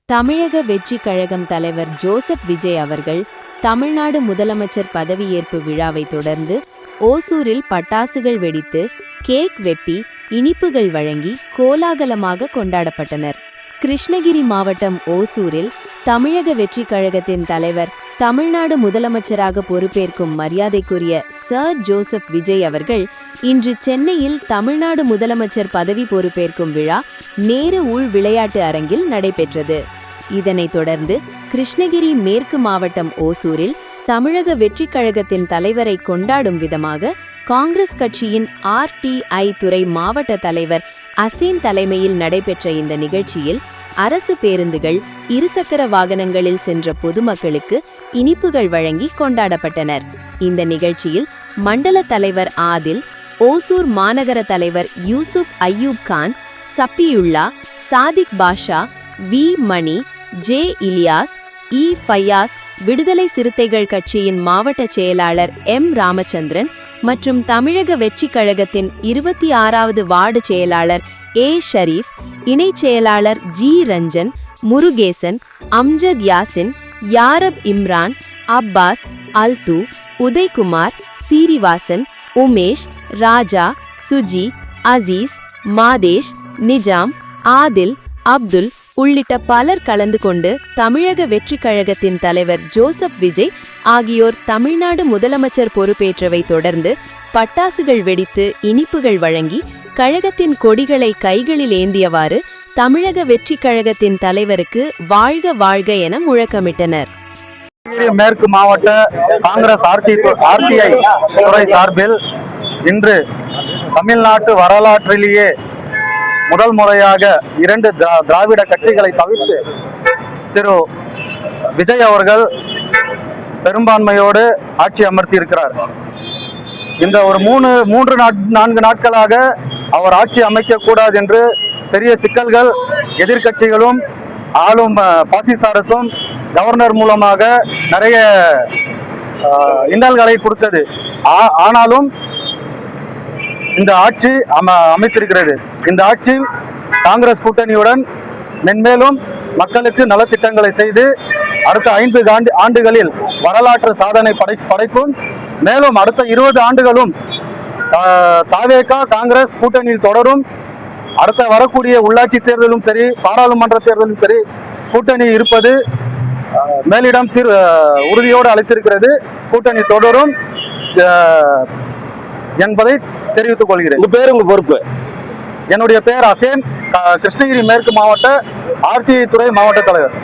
தமிழக வெற்றி கழகம் தலைவர் ஜோசப் விஜய் அவர்கள் தமிழ்நாடு முதலமைச்சர் பதவியேற்பு விழாவை தொடர்ந்து ஓசூரில் பட்டாசுகள் வெடித்து கேக் வெட்டி இனிப்புகள் வழங்கி கோலாகலமாக கொண்டாடப்பட்டனர். கிருஷ்ணகிரி மாவட்டம் ஓசூரில் தமிழக வெற்றி கழகத்தின் தலைவர் தமிழ்நாடு முதலமைச்சராக பொறுப்பேற்கும் மரியாதைக்குரிய சர் ஜோசப் விஜய் அவர்கள் இன்று சென்னையில் தமிழ்நாடு முதலமைச்சர் பதவி பொறுப்பேற்கும் விழா நேரு உள் விளையாட்டு அரங்கில் நடைபெற்றது. இதனைத் தொடர்ந்து கிருஷ்ணகிரி மேற்கு மாவட்டம் ஓசூரில் தமிழக வெற்றி கழகத்தின் தலைவரை கொண்டாடும் விதமாக காங்கிரஸ் கட்சியின் RTI துறை மாவட்ட தலைவர் அசேன் தலைமையில் நடைபெற்ற இந்த நிகழ்ச்சியில் அரசு பேருந்துகள், இருசக்கர வாகனங்களில் சென்ற பொதுமக்களுக்கு இனிப்புகள் வழங்கி கொண்டாடப்பட்டனர். இந்த நிகழ்ச்சியில் மண்டல தலைவர் ஆதில், ஓசூர் மாநகர தலைவர் யூசுப் அய்யூப் கான், சப்பியுல்லா, சாதிக் பாஷா, வி மணி, ஜே இலியாஸ், இ ஃபையாஸ், விடுதலை சிறுத்தைகள் கட்சியின் மாவட்ட செயலாளர் எம் ராமச்சந்திரன் மற்றும் தமிழக வெற்றி கழகத்தின் 26வது வார்டு செயலாளர் ஏ ஷரீஃப், இணைச் செயலாளர் ஜி ரஞ்சன், முருகேசன், அம்ஜத் யாசின், யாரப் இம்ரான், அப்பாஸ், அல்து, உதய்குமார், சீரிவாசன், உமேஷ், ராஜா, சுஜி, அசீஸ், மாதேஷ், நிஜாம், ஆதில், அப்துல் உள்ளிட்ட பலர் கலந்து கொண்டு தமிழக வெற்றி கழகத்தின் தலைவர் ஜோசப் விஜய் ஆகியோர் தமிழ்நாடு முதலமைச்சர் பொறுப்பேற்றவை தொடர்ந்து பட்டாசுகள் வெடித்து இனிப்புகள் வழங்கி கழகத்தின் கொடிகளை கைகளில் ஏந்தியவாறு தமிழக வெற்றி கழகத்தின் தலைவருக்கு வாழ்க வாழ்க என முழக்கமிட்டனர். மேற்கு மாவட்ட காங்கிரஸ் RTI துறை சார்பில் இன்று தமிழ்நாட்டு வரலாற்றிலேயே முதல் முறையாக 2 திராவிட கட்சிகளை தவிர்த்து திரு விஜய் அவர்கள் பெரும்பான்மையோடு ஆட்சி அமர்த்தி இருக்கிறார். இந்த ஒரு 3-4 நாட்களாக அவர் ஆட்சி அமைக்க கூடாது என்று பெரிய சிக்கல்கள் எதிர்கட்சிகளும் ஆளும் பாசிச அரசும் கவர்னர் மூலமாக நிறைய இன்னல்களை கொடுத்தது. ஆனாலும் இந்த ஆட்சி அமைத்திருக்கிறது. இந்த ஆட்சி காங்கிரஸ் கூட்டணியுடன் மென்மேலும் மக்களுக்கு நலத்திட்டங்களை செய்து அடுத்த 5 ஆண்டுகளில் வரலாற்று சாதனை படைக்கும். மேலும் அடுத்த 20 ஆண்டுகளும் தாவேகா காங்கிரஸ் கூட்டணியில் தொடரும். அடுத்த வரக்கூடிய உள்ளாட்சி தேர்தலும் சரி, பாராளுமன்ற தேர்தலும் சரி, கூட்டணி இருப்பது மேலிடம் உறுதியோடு அளித்திருக்கிறது. கூட்டணி தொடரும் என்பதை தெரிவித்துக் கொள்கிறேன். உங்க பேர், உங்க பொறுப்பு? என்னுடைய பெயர் அசேன், கிருஷ்ணகிரி மேற்கு மாவட்ட RTI துறை மாவட்ட தலைவர்.